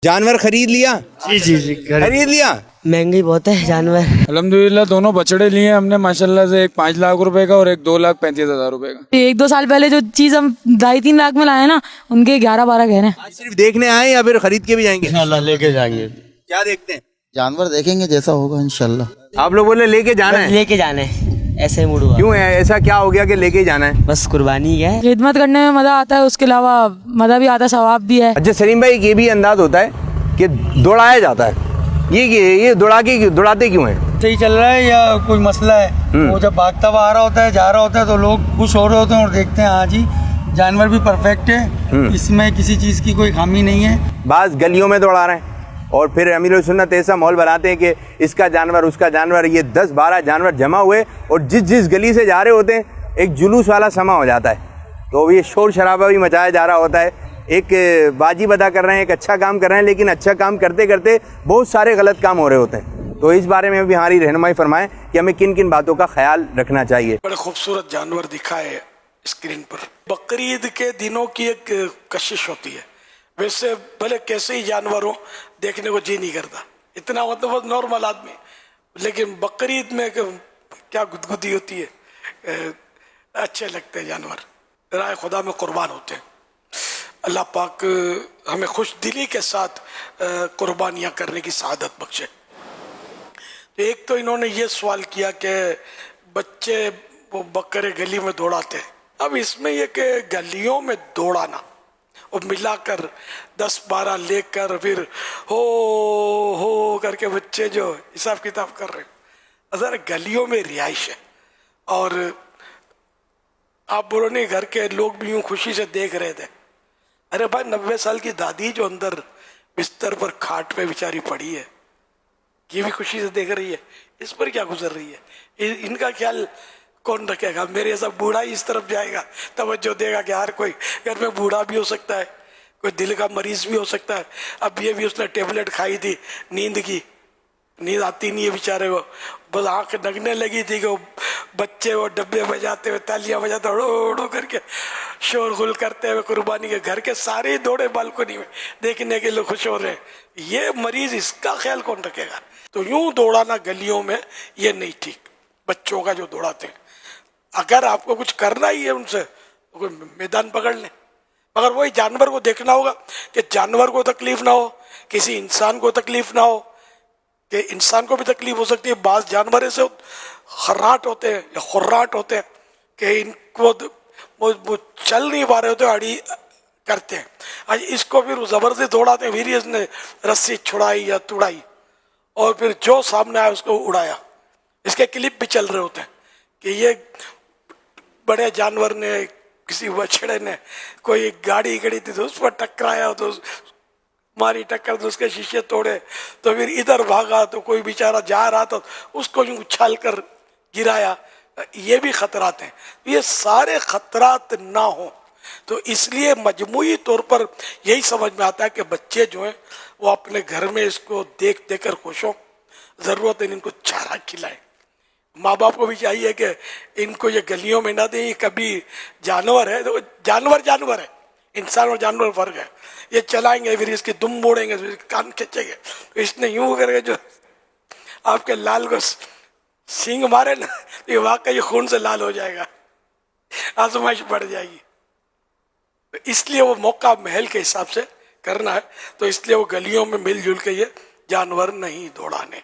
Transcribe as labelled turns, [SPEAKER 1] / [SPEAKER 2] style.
[SPEAKER 1] جانور خرید لیا؟
[SPEAKER 2] جی
[SPEAKER 1] خرید لیا؟
[SPEAKER 2] مہنگی بہت ہے جانور.
[SPEAKER 3] الحمدللہ دونوں بچڑے لیے ہم نے ماشاءاللہ سے، ایک 5 لاکھ روپے کا اور ایک 2,35,000 روپے کا.
[SPEAKER 4] 1-2 سال پہلے جو چیز ہم 2.5-3 لاکھ میں لائے نا، ان کے 11-12 گہنے ہیں.
[SPEAKER 1] آج صرف دیکھنے آئے یا پھر خرید کے بھی جائیں گے؟
[SPEAKER 5] انشاءاللہ لے کے جائیں گے.
[SPEAKER 1] کیا دیکھتے ہیں؟
[SPEAKER 5] جانور دیکھیں گے جیسا ہوگا انشاءاللہ.
[SPEAKER 1] آپ لوگ بولے لے کے جانا ہے؟
[SPEAKER 2] لے کے جانے ایسے ہی موڈ ہوا.
[SPEAKER 1] کیوں ہے ایسا، کیا ہو گیا کہ لے کے ہی جانا ہے؟
[SPEAKER 2] بس قربانی ہے.
[SPEAKER 4] خدمت کرنے میں مزہ آتا ہے، اس کے علاوہ مزہ بھی آتا ہے، ثواب بھی ہے.
[SPEAKER 1] اچھا سلیم بھائی، یہ بھی انداز ہوتا ہے کہ دوڑایا جاتا ہے، یہ دوڑاتے کیوں ہیں؟
[SPEAKER 6] صحیح چل رہا ہے یا کوئی مسئلہ ہے؟ وہ جب بھاگتا ہوا آ رہا ہوتا ہے، جا رہا ہوتا ہے، تو لوگ خوش ہو رہے ہوتے ہیں اور دیکھتے ہیں ہاں جی جانور بھی پرفیکٹ ہے، اس میں کسی چیز کی کوئی خامی نہیں ہے.
[SPEAKER 1] بعض گلیوں میں دوڑا رہے ہیں اور پھر امیر السنت ایسا ماحول بناتے ہیں کہ اس کا جانور اس کا جانور، یہ 10-12 جانور جمع ہوئے اور جس گلی سے جا رہے ہوتے ہیں ایک جلوس والا سما ہو جاتا ہے. تو یہ شور شرابہ بھی مچایا جا رہا ہوتا ہے. ایک واجب ادا کر رہے ہیں، ایک اچھا کام کر رہے ہیں، لیکن اچھا کام کرتے کرتے بہت سارے غلط کام ہو رہے ہوتے ہیں. تو اس بارے میں بھی ہماری رہنمائی فرمائیں کہ ہمیں کن کن باتوں کا خیال رکھنا چاہیے.
[SPEAKER 7] بڑے خوبصورت جانور دکھائے اسکرین پر. بقرعید کے دنوں کی ایک کشش ہوتی ہے. ویسے بھلے کیسے ہی جانور ہو، دیکھنے کو جی نہیں کرتا، اتنا مطلب بہت نارمل آدمی، لیکن بقرعید میں کیا گدگدی ہوتی ہے. اچھے لگتے ہیں جانور، رائے خدا میں قربان ہوتے ہیں. اللہ پاک ہمیں خوش دلی کے ساتھ قربانیاں کرنے کی سعادت بخشے. ایک تو انہوں نے یہ سوال کیا کہ بچے وہ بکرے گلی میں دوڑاتے ہیں. اب اس میں یہ کہ گلیوں میں دوڑانا اور ملا کر 10-12 لے کر پھر ہو کر کے بچے جو حساب کتاب کر رہے ہیں، ذرا گلیوں میں رہائش ہے اور آپ بولو نہیں گھر کے لوگ بھی یوں خوشی سے دیکھ رہے تھے. ارے بھائی 90 سال کی دادی جو اندر بستر پر کھاٹ پہ بیچاری پڑی ہے، یہ بھی خوشی سے دیکھ رہی ہے، اس پر کیا گزر رہی ہے. ان کا خیال کون رکھے گا؟ میرے ایسا بوڑھا ہی اس طرف جائے گا، توجہ دے گا کہ ہر کوئی گھر میں بوڑھا بھی ہو سکتا ہے، کوئی دل کا مریض بھی ہو سکتا ہے. اب یہ بھی اس نے ٹیبلٹ کھائی تھی نیند کی، نیند آتی نہیں ہے بیچارے کو، بس آنکھ لگنے لگی تھی کہ وہ بچے وہ ڈبے بجاتے ہوئے تالیاں بجاتے اڑو کے شور غل کرتے ہوئے قربانی کے گھر کے سارے دوڑے بالکنی میں دیکھنے کے لیے خوش ہو رہے ہیں. یہ مریض، اس کا خیال کون رکھے گا؟ تو یوں دوڑانا گلیوں میں یہ نہیں ٹھیک. بچوں کا جو دوڑاتے ہیں، اگر آپ کو کچھ کرنا ہی ہے ان سے تو کوئی میدان پکڑ لیں، مگر وہی جانور کو دیکھنا ہوگا کہ جانور کو تکلیف نہ ہو، کسی انسان کو تکلیف نہ ہو، کہ انسان کو بھی تکلیف ہو سکتی ہے. بعض جانور ایسے خراٹ ہوتے ہیں یا خراٹ ہوتے ہیں کہ ان کو وہ چل نہیں پا رہے ہوتے، اڑی کرتے ہیں. آج اس کو پھر زبردستی دوڑاتے ہیں، پھر اس نے رسی چھڑائی یا توڑائی اور پھر جو سامنے آیا اس کو اڑایا. اس کے کلپ بھی چل رہے ہوتے ہیں کہ یہ بڑے جانور نے، کسی بچڑے نے کوئی گاڑی کھڑی تھی تو اس پر ٹکرایا تو ماری ٹکر تو اس کے شیشے توڑے، تو پھر ادھر بھاگا تو کوئی بیچارہ جا رہا تھا اس کو یوں اچھال کر گرایا. یہ بھی خطرات ہیں. یہ سارے خطرات نہ ہوں تو اس لیے مجموعی طور پر یہی سمجھ میں آتا ہے کہ بچے جو ہیں وہ اپنے گھر میں اس کو دیکھ دیکھ کر خوش ہوں. ضرورت ہے ان کو چارہ کھلائیں. ماں باپ کو بھی چاہیے کہ ان کو یہ گلیوں میں نہ دیں. یہ کبھی جانور ہے تو جانور ہے، انسان اور جانور فرق ہے. یہ چلائیں گے پھر اس کی دم موڑیں گے، کان کھینچیں گے، اس نے یوں کر کے جو آپ کے لال کو سینگ مارے نا، یہ واقعی خون سے لال ہو جائے گا، آزمائش بڑھ جائے گی. اس لیے وہ موقع محل کے حساب سے کرنا ہے. تو اس لیے وہ گلیوں میں مل جل کے یہ جانور نہیں دوڑانے.